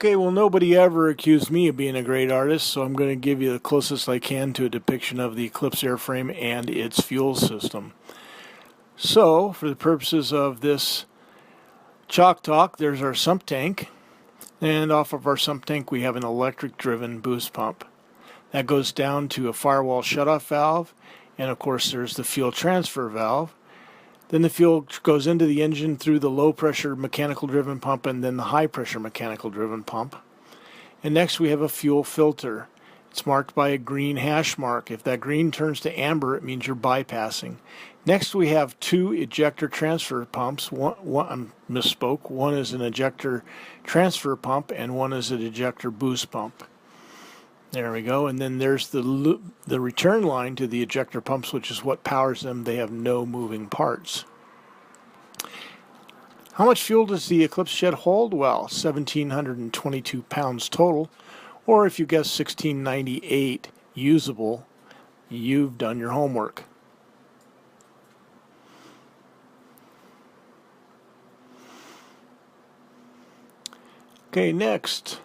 Okay, well, nobody ever accused me of being a great artist, so I'm going to give you the closest I can to a depiction of the Eclipse airframe and its fuel system. So, for the purposes of this chalk talk, there's our sump tank, and off of our sump tank we have an electric-driven boost pump. That goes down to a firewall shutoff valve, and of course there's the fuel transfer valve. Then the fuel goes into the engine through the low-pressure mechanical-driven pump and then the high-pressure mechanical-driven pump. And next we have a fuel filter. It's marked by a green hash mark. If that green turns to amber, it means you're bypassing. Next we have two ejector transfer pumps. One misspoke. One is an ejector transfer pump and one is an ejector boost pump. There we go. And then there's the return line to the ejector pumps, which is what powers them. They have no moving parts. How much fuel does the Eclipse shed hold? Well, 1,722 pounds total, or if you guess 1,698 usable, you've done your homework. Okay, next.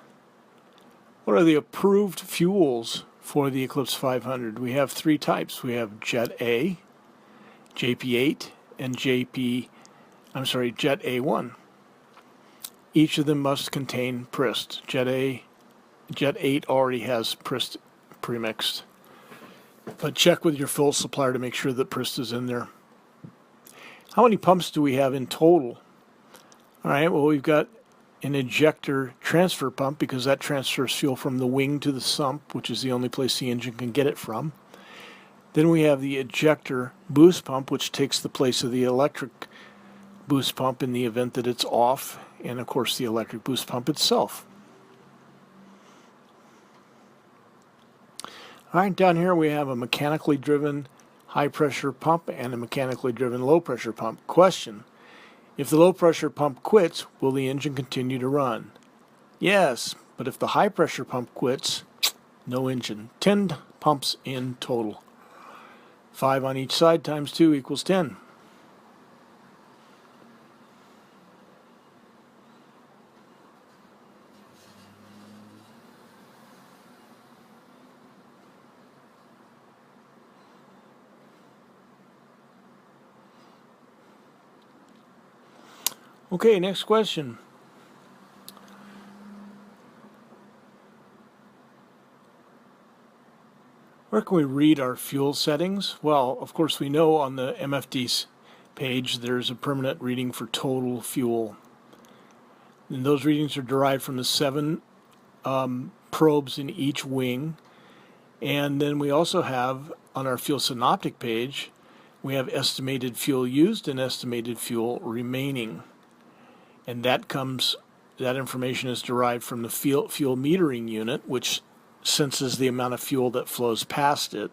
What are the approved fuels for the Eclipse 500? We have three types. We have Jet A, JP8, and Jet A1. Each of them must contain Prist. Jet 8 already has Prist premixed. But check with your fuel supplier to make sure that Prist is in there. How many pumps do we have in total? All right, well, we've got an ejector transfer pump because that transfers fuel from the wing to the sump, which is the only place the engine can get it from. Then we have the ejector boost pump, which takes the place of the electric boost pump in the event that it's off, and of course the electric boost pump itself. All right, down here we have a mechanically driven high pressure pump and a mechanically driven low pressure pump. Question: if the low pressure pump quits, will the engine continue to run? Yes, but if the high pressure pump quits, no engine. 10 pumps in total. 5 on each side times 2 equals 10. Okay, next question. Where can we read our fuel settings? Well, of course we know on the MFD's page there's a permanent reading for total fuel. And those readings are derived from the 7 probes in each wing. And then we also have on our fuel synoptic page, we have estimated fuel used and estimated fuel remaining. And that information is derived from the fuel metering unit, which senses the amount of fuel that flows past it.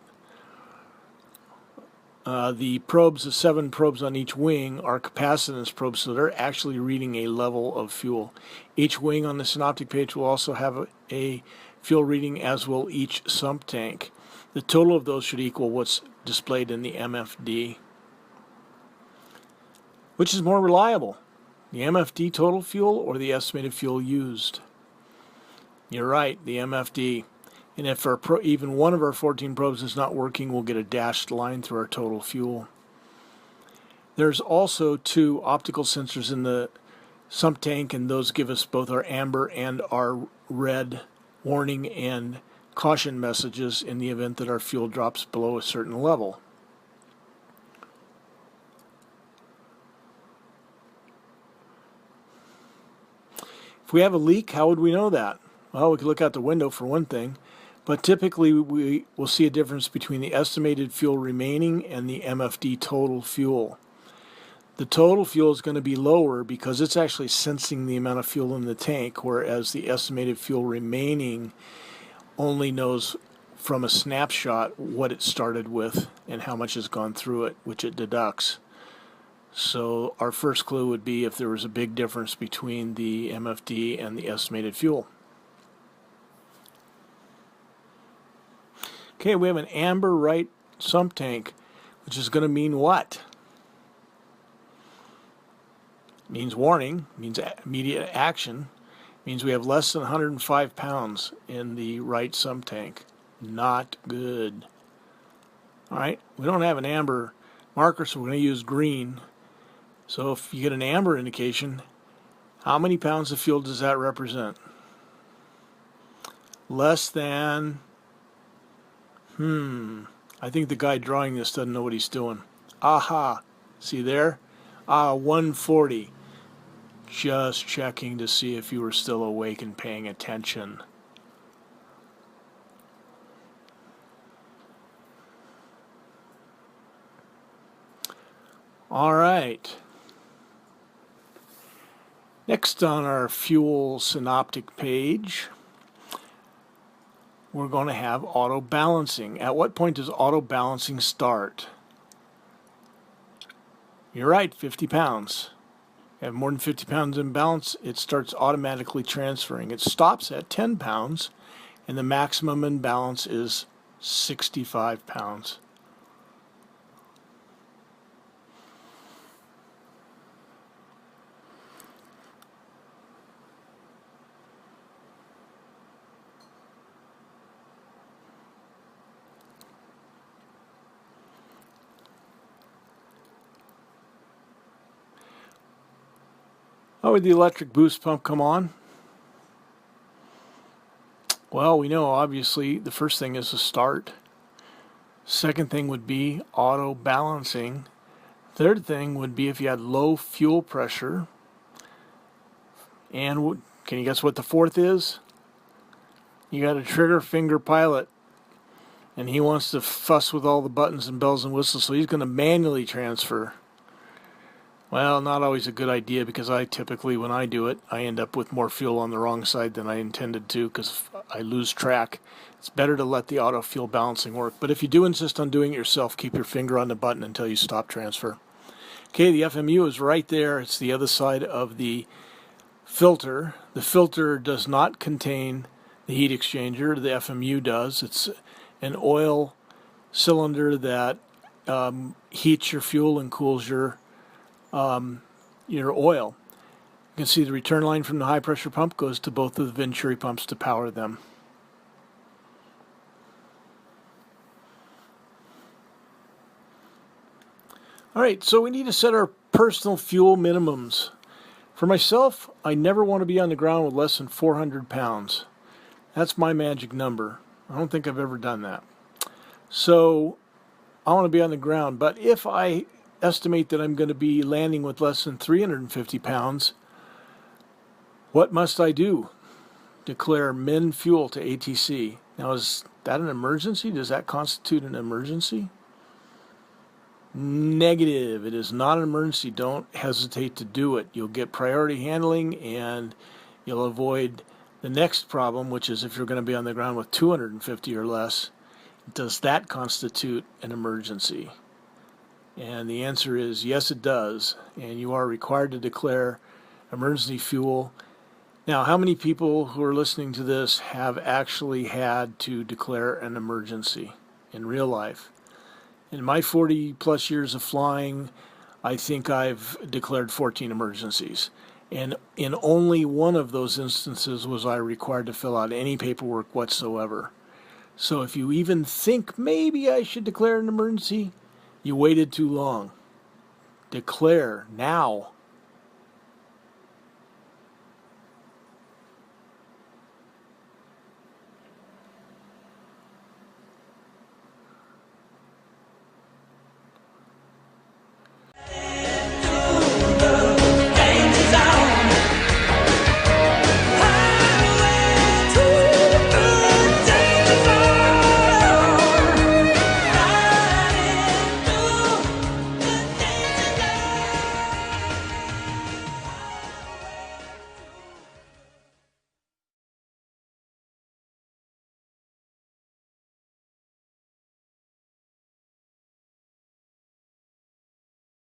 The probes, the 7 probes on each wing, are capacitance probes, so they're actually reading a level of fuel. Each wing on the synoptic page will also have a fuel reading, as will each sump tank. The total of those should equal what's displayed in the MFD. Which is more reliable? The MFD total fuel or the estimated fuel used? You're right, the MFD. And if even one of our 14 probes is not working, we'll get a dashed line through our total fuel. There's also 2 optical sensors in the sump tank, and those give us both our amber and our red warning and caution messages in the event that our fuel drops below a certain level. If we have a leak, how would we know that? Well, we could look out the window for one thing, but typically we will see a difference between the estimated fuel remaining and the MFD total fuel. The total fuel is going to be lower because it's actually sensing the amount of fuel in the tank, whereas the estimated fuel remaining only knows from a snapshot what it started with and how much has gone through it, which it deducts. So our first clue would be if there was a big difference between the MFD and the estimated fuel. Okay, we have an amber right sump tank, which is going to mean what? It means warning, means immediate action, Means we have less than 105 pounds in the right sump tank. Not good. All right, we don't have an amber marker, so we're going to use green. So if you get an amber indication, how many pounds of fuel does that represent? Less than, I think the guy drawing this doesn't know what he's doing. Aha, see there? 140. Just checking to see if you were still awake and paying attention. All right. Next on our fuel synoptic page, we're going to have auto balancing. At what point does auto balancing start? You're right, 50 pounds. You have more than 50 pounds in balance, it starts automatically transferring. It stops at 10 pounds, and the maximum in balance is 65 pounds. How would the electric boost pump come on? Well, we know obviously the first thing is to start. Second thing would be auto balancing. Third thing would be if you had low fuel pressure. And can you guess what the fourth is? You got a trigger finger pilot, and he wants to fuss with all the buttons and bells and whistles, so he's going to manually transfer. Well, not always a good idea, because I typically, when I do it, I end up with more fuel on the wrong side than I intended to, because I lose track. It's better to let the auto fuel balancing work. But if you do insist on doing it yourself, keep your finger on the button until you stop transfer. Okay, the FMU is right there. It's the other side of the filter. The filter does not contain the heat exchanger. The FMU does. It's an oil cylinder that heats your fuel and cools your oil. You can see the return line from the high pressure pump goes to both of the Venturi pumps to power them. All right, so we need to set our personal fuel minimums. For myself, I never want to be on the ground with less than 400 pounds. That's my magic number. I don't think I've ever done that. So I want to be on the ground, but if I estimate that I'm going to be landing with less than 350 pounds, what must I do? Declare min fuel to ATC. Now, is that an emergency? Does that constitute an emergency? Negative. It is not an emergency. Don't hesitate to do it. You'll get priority handling, and you'll avoid the next problem, which is if you're going to be on the ground with 250 or less, does that constitute an emergency? And the answer is yes, it does. And you are required to declare emergency fuel. Now, how many people who are listening to this have actually had to declare an emergency in real life? In my 40 plus years of flying, I think I've declared 14 emergencies. And in only one of those instances was I required to fill out any paperwork whatsoever. So if you even think maybe I should declare an emergency, you waited too long. Declare now.